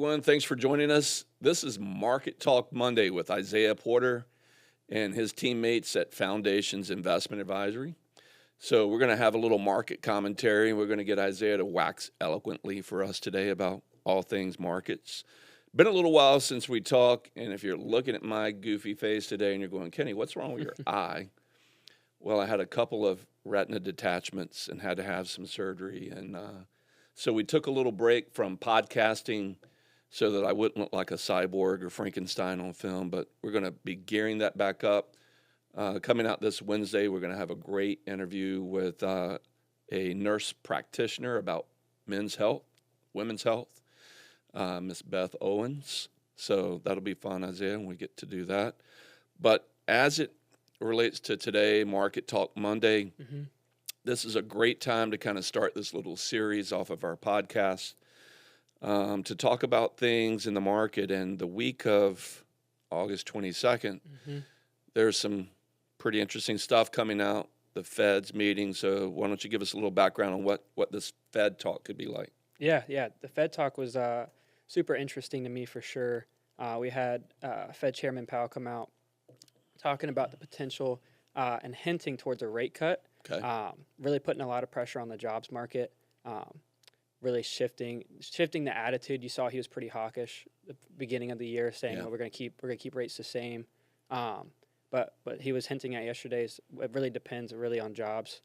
everyone. Thanks for joining us. This is Market Talk Monday with Isaiah Porter and his teammates at Foundations Investment Advisory. So we're going to have a little market commentary, and we're going to get Isaiah to wax eloquently for us today about all things markets. Been a little while since we talked, and if you're looking at my goofy face today and you're going, Kenny, what's wrong with your eye? Well, I had a couple of retina detachments and had to have some surgery, and so we took a little break from podcasting so that I wouldn't look like a cyborg or Frankenstein on film, but we're going to be gearing that back up. Coming out this Wednesday, we're going to have a great interview with a nurse practitioner about men's health, women's health, Miss Beth Owens. So that'll be fun, Isaiah, when we get to do that. But as it relates to today, Market Talk Monday, this is a great time to kind of start this little series off of our podcast to talk about things in the market. And the week of August 22nd, there's some pretty interesting stuff coming out, the Fed's meeting. So why don't you give us a little background on what this Fed talk could be like? Yeah. The Fed talk was super interesting to me for sure. We had Fed Chairman Powell come out talking about the potential and hinting towards a rate cut, really putting a lot of pressure on the jobs market, really shifting the attitude. You saw he was pretty hawkish at the beginning of the year, saying, "Oh, we're going to keep rates the same." But he was hinting at yesterday's. It really depends on jobs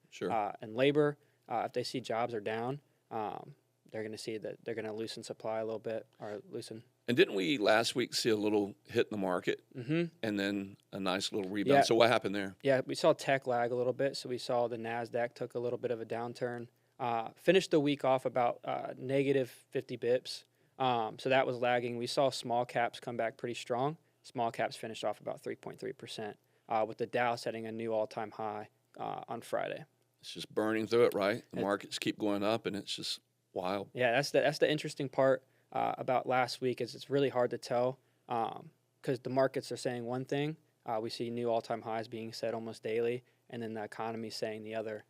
and labor. If they see jobs are down, they're going to see that they're going to loosen supply a little bit or loosen. And didn't we last week see a little hit in the market and then a nice little rebound? Yeah. So what happened there? Yeah, we saw tech lag a little bit. So we saw the NASDAQ took a little bit of a downturn. Finished the week off about negative 50 bips. So that was lagging. We saw small caps come back pretty strong. Small caps finished off about 3.3%, with the Dow setting a new all-time high on Friday. It's just burning through it, right? The markets keep going up, and it's just wild. Yeah, that's the interesting part about last week is it's really hard to tell because the markets are saying one thing. We see new all-time highs being set almost daily, and then the economy saying the other,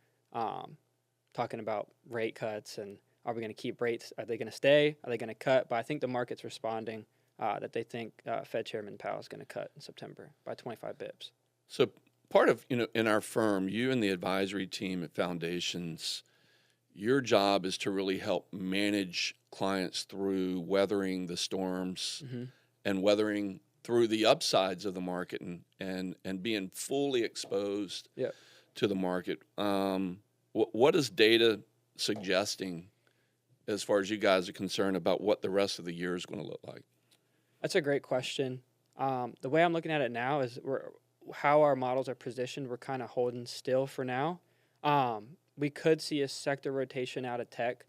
talking about rate cuts and are we going to keep rates? Are they going to stay? Are they going to cut? But I think the market's responding that they think Fed Chairman Powell is going to cut in September by 25 bips. So part of, in our firm, you and the advisory team at Foundations, your job is to really help manage clients through weathering the storms and weathering through the upsides of the market and being fully exposed to the market. What is data suggesting as far as you guys are concerned about what the rest of the year is going to look like? That's a great question. The way I'm looking at it now is how our models are positioned. We're kind of holding still for now. We could see a sector rotation out of tech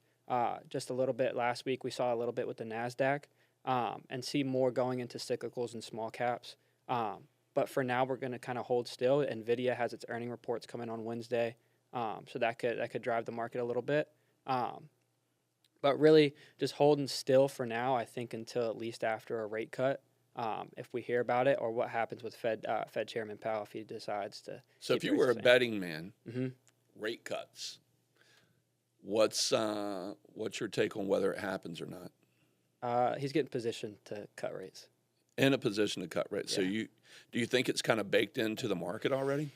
just a little bit. Last week we saw a little bit with the NASDAQ and see more going into cyclicals and small caps. But for now we're going to kind of hold still. NVIDIA has its earning reports coming on Wednesday, so that could drive the market a little bit. But really just holding still for now, I think, until at least after a rate cut, if we hear about it, or what happens with Fed Chairman Powell if he decides to. So if you were a betting man, rate cuts, what's your take on whether it happens or not? He's getting positioned to cut rates. In a position to cut rates. Yeah. So do you think it's kind of baked into the market already?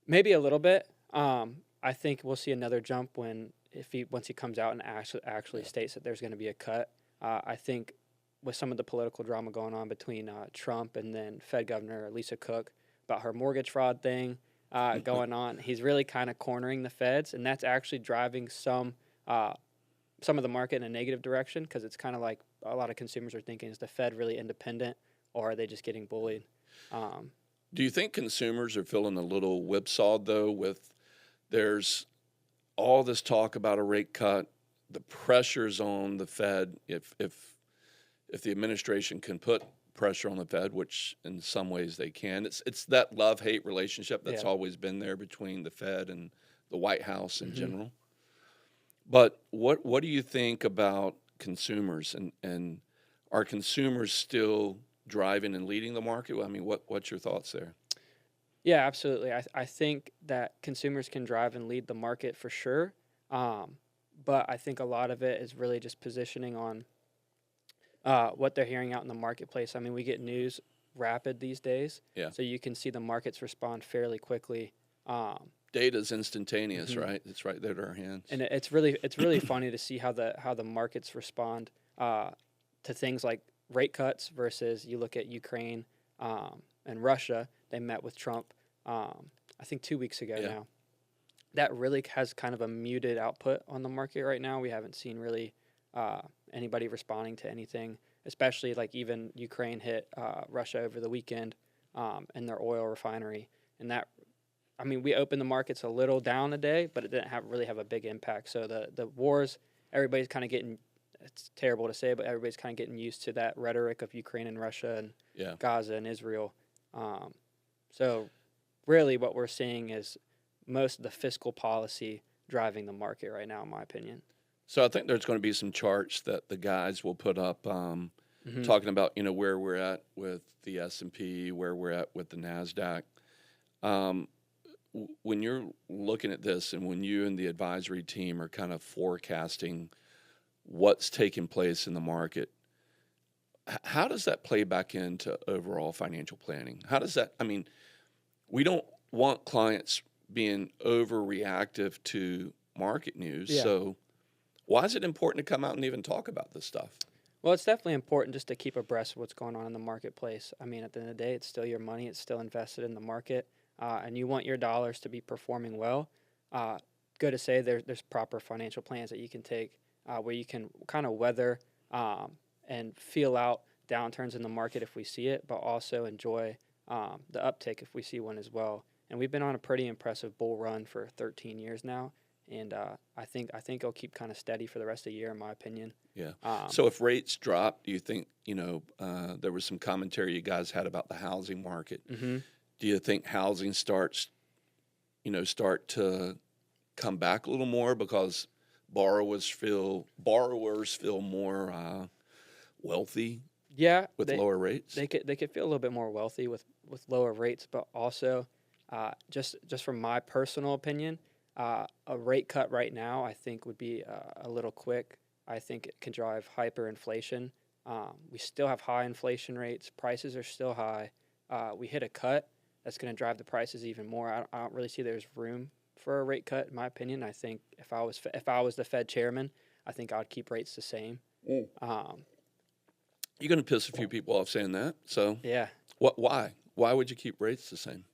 Maybe a little bit. I think we'll see another jump once he comes out and actually states that there's going to be a cut. I think with some of the political drama going on between Trump and then Fed Governor Lisa Cook about her mortgage fraud thing going on, he's really kind of cornering the Feds, and that's actually driving some of the market in a negative direction because it's kind of like a lot of consumers are thinking, is the Fed really independent or are they just getting bullied? Do you think consumers are feeling a little whipsawed, though, there's all this talk about a rate cut, the pressures on the Fed, if the administration can put pressure on the Fed, which in some ways they can, it's that love-hate relationship that's always been there between the Fed and the White House in general. But what do you think about consumers, and are consumers still driving and leading the market? I mean, what's your thoughts there? Yeah, absolutely. I think that consumers can drive and lead the market for sure. But I think a lot of it is really just positioning on what they're hearing out in the marketplace. I mean, we get news rapid these days, Yeah. so you can see the markets respond fairly quickly. Data's instantaneous, Mhm. right? It's right there to our hands. And it's really funny to see how the markets respond to things like rate cuts versus you look at Ukraine and Russia. They met with Trump, I think 2 weeks ago Yeah. now. That really has kind of a muted output on the market right now. We haven't seen really anybody responding to anything, especially like even Ukraine hit Russia over the weekend and their oil refinery, and that. I mean, we opened the markets a little down today, but it didn't really have a big impact. So the wars, everybody's kind of getting, it's terrible to say, but everybody's kind of getting used to that rhetoric of Ukraine and Russia and Yeah. Gaza and Israel. So really what we're seeing is most of the fiscal policy driving the market right now, in my opinion. So I think there's going to be some charts that the guys will put up talking about, where we're at with the S&P, where we're at with the NASDAQ. When you're looking at this and when you and the advisory team are kind of forecasting what's taking place in the market, how does that play back into overall financial planning? How does that, I mean, we don't want clients being overreactive to market news. Yeah. So why is it important to come out and even talk about this stuff? Well, it's definitely important just to keep abreast of what's going on in the marketplace. I mean, at the end of the day, it's still your money. It's still invested in the market. And you want your dollars to be performing well. Good to say there's proper financial plans that you can take where you can kind of weather and feel out downturns in the market if we see it, but also enjoy the uptick if we see one as well. And we've been on a pretty impressive bull run for 13 years now, and I think it'll keep kind of steady for the rest of the year, in my opinion. Yeah. So if rates drop, do you think there was some commentary you guys had about the housing market? Mm-hmm. Do you think housing start to come back a little more because borrowers feel more wealthy? Yeah, with lower rates, they could feel a little bit more wealthy with lower rates, but also just from my personal opinion, a rate cut right now I think would be a little quick. I think it can drive hyperinflation. We still have high inflation rates. Prices are still high. We hit a cut. That's going to drive the prices even more. I don't really see there's room for a rate cut, in my opinion. I think if I was the Fed chairman, I think I'd keep rates the same. You're going to piss a few people off saying that. So yeah, why? Why would you keep rates the same?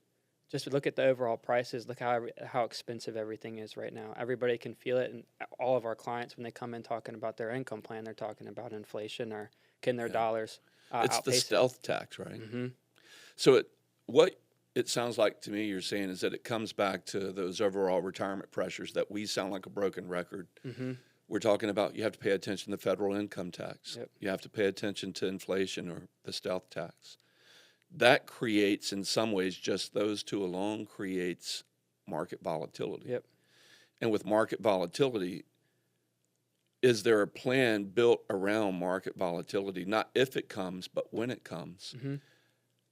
Just look at the overall prices. Look how expensive everything is right now. Everybody can feel it, and all of our clients, when they come in talking about their income plan, they're talking about inflation or can their dollars it's the stealth tax, right? Mm-hmm. So what it sounds like to me you're saying is that it comes back to those overall retirement pressures that we sound like a broken record. Mm-hmm. We're talking about you have to pay attention to federal income tax. Yep. You have to pay attention to inflation or the stealth tax. That creates, in some ways, just those two alone creates market volatility. Yep. And with market volatility, is there a plan built around market volatility? Not if it comes, but when it comes. Mm-hmm.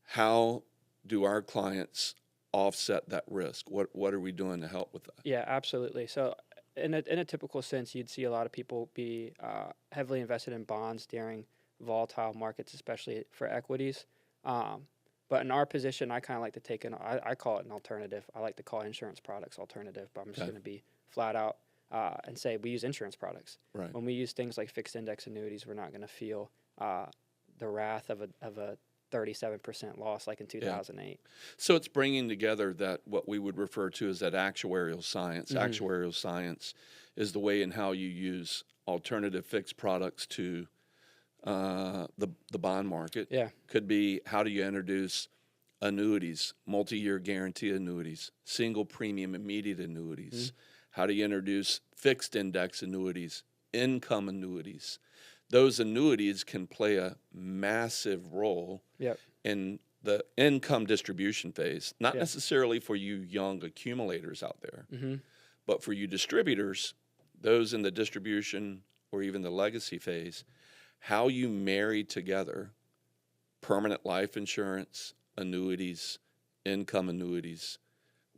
How do our clients offset that risk? What are we doing to help with that? Yeah, absolutely. So in a typical sense, you'd see a lot of people be heavily invested in bonds during volatile markets, especially for equities. But in our position, I kind of like to take I call it an alternative. I like to call insurance products alternative, but I'm just going to be flat out and say we use insurance products. Right. When we use things like fixed index annuities, we're not going to feel the wrath of a 37% loss like in 2008. Yeah. So it's bringing together that what we would refer to as that actuarial science. Mm-hmm. Actuarial science is the way in how you use alternative fixed products to the bond market. Yeah. Could be how do you introduce annuities, multi-year guarantee annuities, single premium immediate annuities. Mm-hmm. How do you introduce fixed index annuities, income annuities? Those annuities can play a massive role in the income distribution phase, not necessarily for you young accumulators out there, but for you distributors, those in the distribution or even the legacy phase, how you marry together permanent life insurance, annuities, income annuities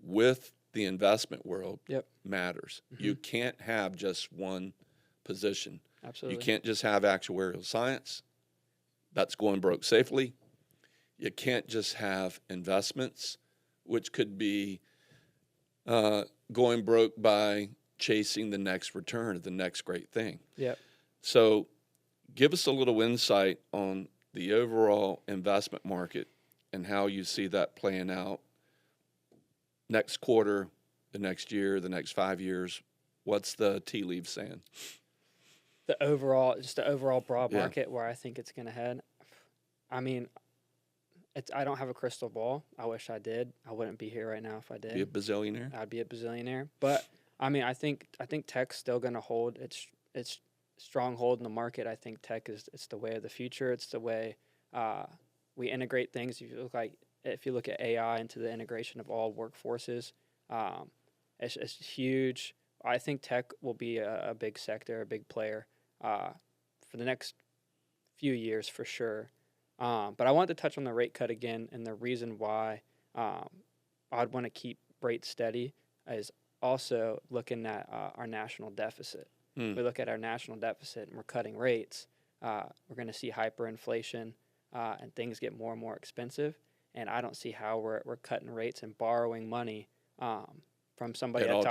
with the investment world matters. Mm-hmm. You can't have just one position. Absolutely. You can't just have actuarial science That's going broke safely. You can't just have investments, which could be going broke by chasing the next return, the next great thing. Yep. So give us a little insight on the overall investment market and how you see that playing out next quarter, the next year, the next 5 years. What's the tea leaves saying? The overall broad market where I think it's going to head. I mean, I don't have a crystal ball. I wish I did. I wouldn't be here right now if I did. Be a bazillionaire? I'd be a bazillionaire. But I mean, I think tech's still going to hold its stronghold in the market. I think tech it's the way of the future. It's the way we integrate things. If you look at AI into the integration of all workforces, it's huge. I think tech will be a big sector, a big player for the next few years for sure. But I wanted to touch on the rate cut again, and the reason why I'd want to keep rates steady is also looking at our national deficit. We look at our national deficit and we're cutting rates. We're going to see hyperinflation and things get more and more expensive. And I don't see how we're cutting rates and borrowing money from somebody that's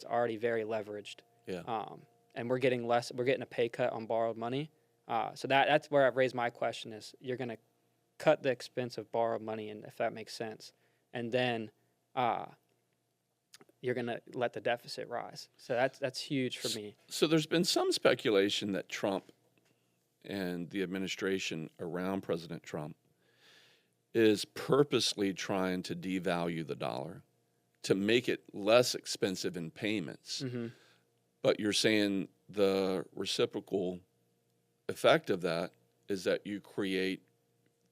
already very leveraged. Yeah. And we're getting a pay cut on borrowed money. So that's where I've raised my question is you're going to cut the expense of borrowed money, and if that makes sense, and then you're going to let the deficit rise. So that's huge for me. So there's been some speculation that Trump and the administration around President Trump is purposely trying to devalue the dollar to make it less expensive in payments. Mm-hmm. But you're saying the reciprocal effect of that is that you create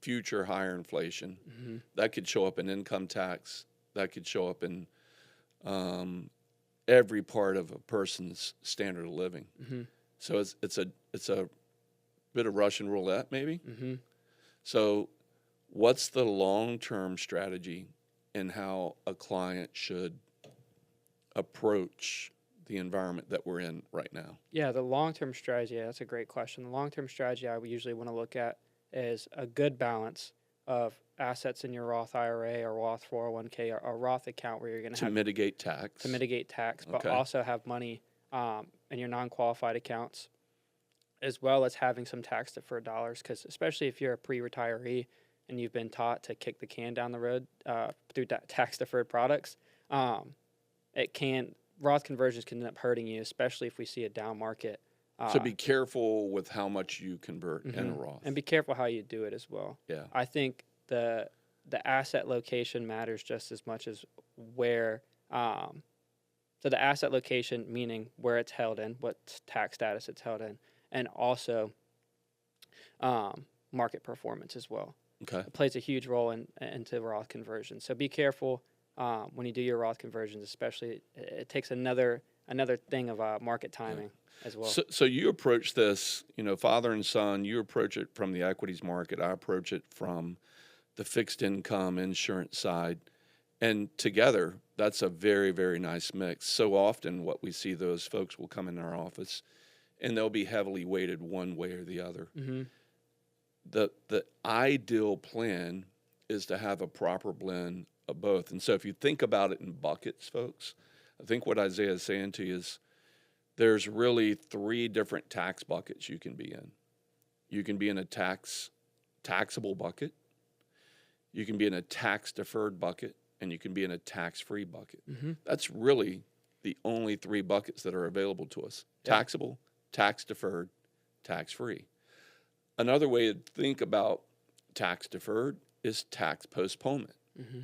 future higher inflation. Mm-hmm. That could show up in income tax. That could show up in every part of a person's standard of living. Mm-hmm. So it's a bit of Russian roulette, maybe. Mm-hmm. So what's the long-term strategy in how a client should approach the environment that we're in right now? Yeah, the long-term strategy, that's a great question. The long-term strategy I usually want to look at is a good balance of assets in your Roth IRA or Roth 401k or Roth account where you're going to mitigate tax, but also have money in your non-qualified accounts, as well as having some tax-deferred dollars, because especially if you're a pre-retiree and you've been taught to kick the can down the road through tax-deferred products, Roth conversions can end up hurting you, especially if we see a down market. So be careful with how much you convert in a Roth. And be careful how you do it as well. Yeah. I think the asset location matters just as much as where. So the asset location, meaning where it's held in, what tax status it's held in, and also market performance as well. Okay. It plays a huge role into Roth conversions. So be careful when you do your Roth conversions, especially. It takes another thing of market timing as well. So you approach this, father and son, you approach it from the equities market. I approach it from the fixed income insurance side. And together, that's a very, very nice mix. So often what we see, those folks will come in our office and they'll be heavily weighted one way or the other. Mm-hmm. The ideal plan is to have a proper blend of both. And so if you think about it in buckets, folks, I think what Isaiah is saying to you is there's really 3 different tax buckets you can be in. You can be in a taxable bucket, you can be in a tax-deferred bucket, and you can be in a tax-free bucket. Mm-hmm. That's really the only 3 buckets that are available to us. Yeah. Taxable, tax-deferred, tax-free. Another way to think about tax-deferred is tax postponement. Mm-hmm.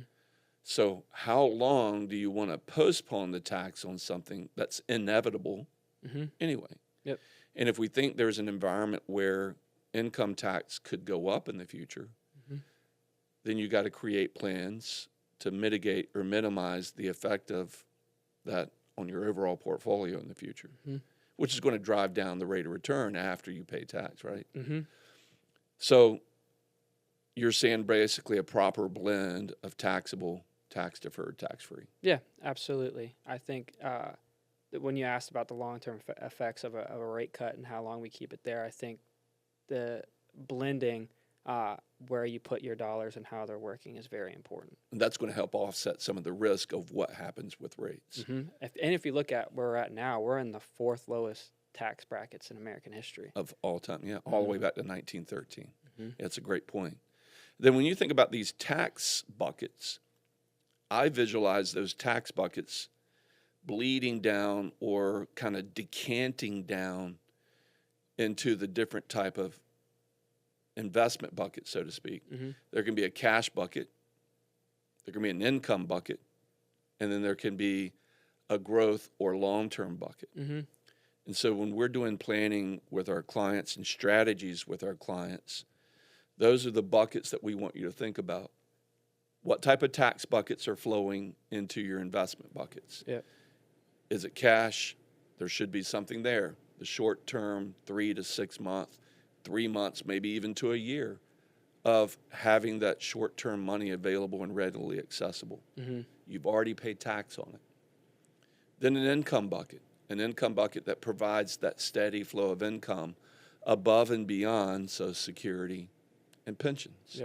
So how long do you want to postpone the tax on something that's inevitable anyway? Yep. And if we think there's an environment where income tax could go up in the future, then you got to create plans to mitigate or minimize the effect of that on your overall portfolio in the future, which is going to drive down the rate of return after you pay tax, right? Mm-hmm. So you're saying basically a proper blend of taxable, tax-deferred, tax-free. Yeah, absolutely. I think that when you asked about the long-term effects of a rate cut and how long we keep it there, I think the blending where you put your dollars and how they're working is very important. And that's going to help offset some of the risk of what happens with rates. If you look at where we're at now, we're in the fourth lowest tax brackets in American history. Of all time, yeah, all the way back to 1913. That's a great point. Then when you think about these tax buckets, I visualize those tax buckets bleeding down or kind of decanting down into the different type of investment bucket, so to speak. There can be a cash bucket, there can be an income bucket, and then there can be a growth or long-term bucket. And so when we're doing planning with our clients and strategies with our clients, those are the buckets that we want you to think about. What type of tax buckets are flowing into your investment buckets? Is it cash? There should be something there. The short term, 3 to 6 months, 3 months, maybe even to a year of having that short term money available and readily accessible. You've already paid tax on it. Then an income bucket that provides that steady flow of income above and beyond Social Security and pensions.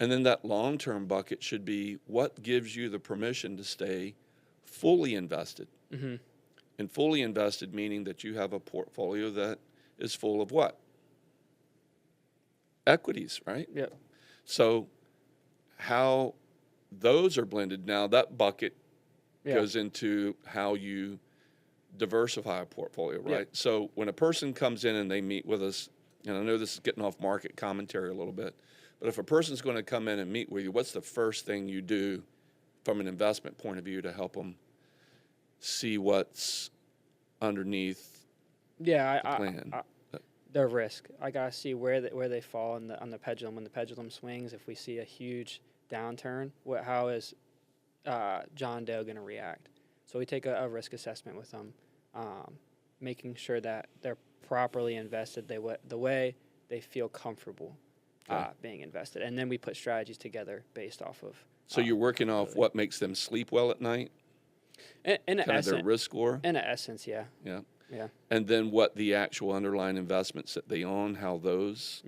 And then that long-term bucket should be what gives you the permission to stay fully invested. And fully invested meaning that you have a portfolio that is full of what? Equities, right? So how those are blended now, that bucket goes into how you diversify a portfolio, right? So when a person comes in and they meet with us, and I know this is getting off market commentary a little bit, but if a person's going to come in and meet with you, what's the first thing you do from an investment point of view to help them see what's underneath the plan? Their risk. I gotta see where they fall on the pendulum. When the pendulum swings, if we see a huge downturn, how is John Doe going to react? So we take a risk assessment with them, making sure that they're properly invested the way they feel comfortable being invested. And then we put strategies together based off of. So you're working off what makes them sleep well at night? In kind of their risk score? In essence, yeah. And then what the actual underlying investments that they own, how those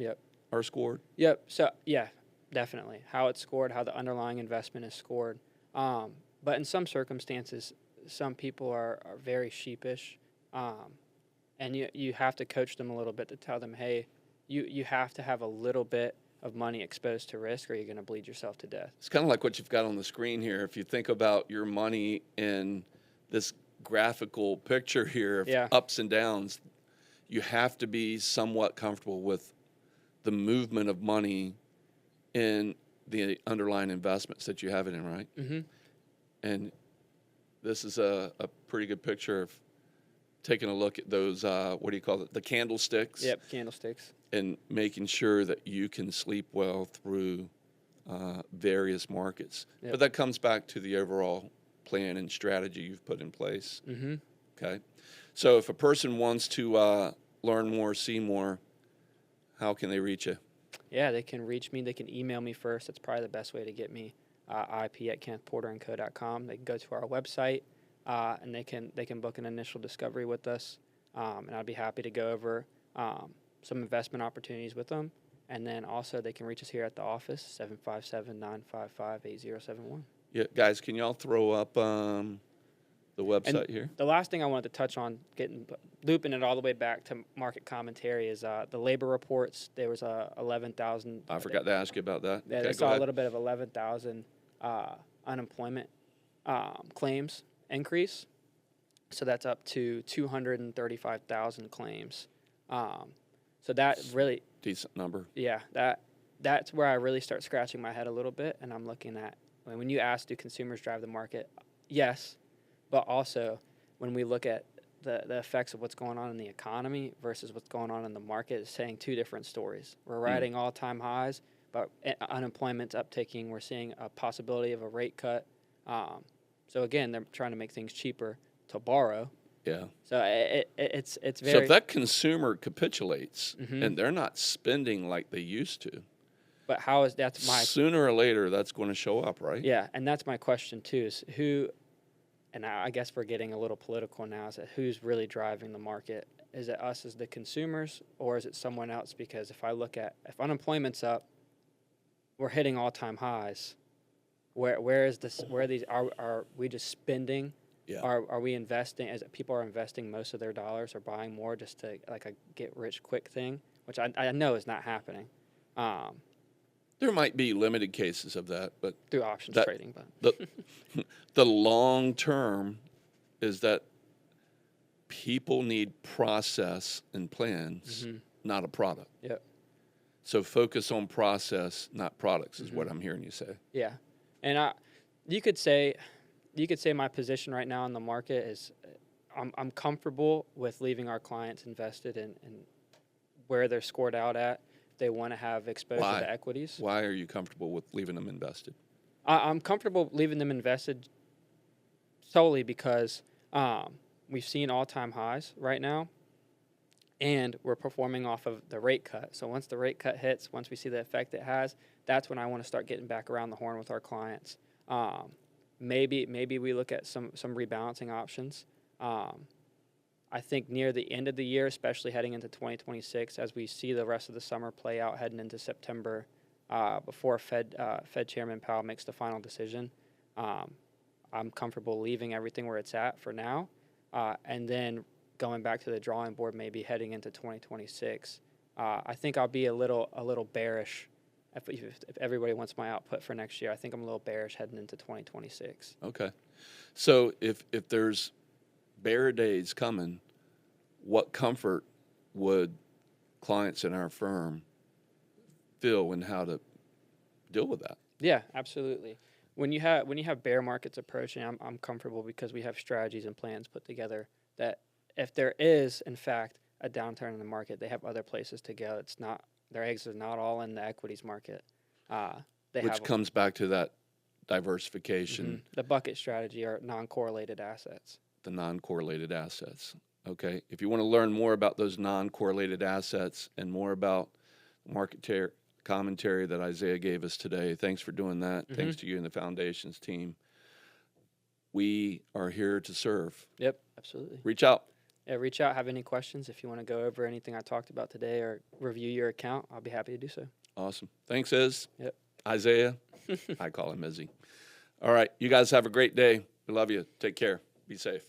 are scored? So, yeah, definitely. How it's scored, how the underlying investment is scored. But in some circumstances, some people are very sheepish, and you have to coach them a little bit to tell them, hey, you have to have a little bit of money exposed to risk or you're going to bleed yourself to death. It's kind of like what you've got on the screen here. If you think about your money in this graphical picture here of ups and downs, you have to be somewhat comfortable with the movement of money in the underlying investments that you have it in, right? And this is a pretty good picture of taking a look at those, what do you call it, the candlesticks? Candlesticks. And making sure that you can sleep well through various markets. But that comes back to the overall plan and strategy you've put in place. Okay. So if a person wants to learn more, see more, how can they reach you? Yeah, they can reach me. They can email me first. That's probably the best way to get me. IP@KennethPorterandCo.com. They can go to our website and they can book an initial discovery with us. And I'd be happy to go over some investment opportunities with them. And then also they can reach us here at the office, 757-955-8071. Yeah, guys, can y'all throw up the website here? The last thing I wanted to touch on, looping it all the way back to market commentary, is the labor reports. There was 11,000. I forgot to ask you about that. Yeah, they saw a little bit of 11,000 unemployment claims increase. So that's up to 235,000 claims. So that really decent number. Yeah, that's where I really start scratching my head a little bit, and I'm looking at when you ask, do consumers drive the market? Yes, but also when we look at the effects of what's going on in the economy versus what's going on in the market, it's saying two different stories. We're riding all-time highs, but unemployment's upticking. We're seeing a possibility of a rate cut. So again, they're trying to make things cheaper to borrow. Yeah. So it's very. So if that consumer capitulates and they're not spending like they used to, but how is that's my sooner or later that's going to show up, right? Yeah, and that's my question too: is who? And I guess we're getting a little political now. Is that who's really driving the market? Is it us as the consumers, or is it someone else? Because if unemployment's up, we're hitting all-time highs. Where is this? Where are these? Are we just spending? Yeah. Are we investing? As people are investing most of their dollars or buying more just to like a get rich quick thing, which I know is not happening. There might be limited cases of that, but Through options trading, but the long term is that people need process and plans, not a product. Yep. So focus on process, not products, is what I'm hearing you say. Yeah, and you could say my position right now in the market is I'm comfortable with leaving our clients invested in where they're scored out at. They want to have exposure to equities. Why are you comfortable with leaving them invested? I'm comfortable leaving them invested solely because we've seen all-time highs right now, and we're performing off of the rate cut. So once the rate cut hits, once we see the effect it has, that's when I want to start getting back around the horn with our clients. Maybe we look at some rebalancing options. I think near the end of the year, especially heading into 2026, as we see the rest of the summer play out heading into September, before Fed Chairman Powell makes the final decision, I'm comfortable leaving everything where it's at for now, and then going back to the drawing board maybe heading into 2026. I think I'll be a little bearish if everybody wants my output for next year. I think I'm a little bearish heading into 2026. Okay. So if there's bear days coming, what comfort would clients in our firm feel in how to deal with that? Yeah, absolutely. When you have bear markets approaching, I'm comfortable because we have strategies and plans put together that if there is in fact a downturn in the market, they have other places to go. It's not their eggs are not all in the equities market. Which comes back to that diversification. The bucket strategy or non-correlated assets. The non-correlated assets. Okay. If you want to learn more about those non-correlated assets and more about market commentary that Isaiah gave us today, thanks for doing that. Thanks to you and the Foundations team. We are here to serve. Yep, absolutely. Reach out. Yeah, reach out. Have any questions? If you want to go over anything I talked about today or review your account, I'll be happy to do so. Awesome. Thanks, Iz. Yep. Isaiah. I call him Izzy. All right. You guys have a great day. We love you. Take care. Be safe.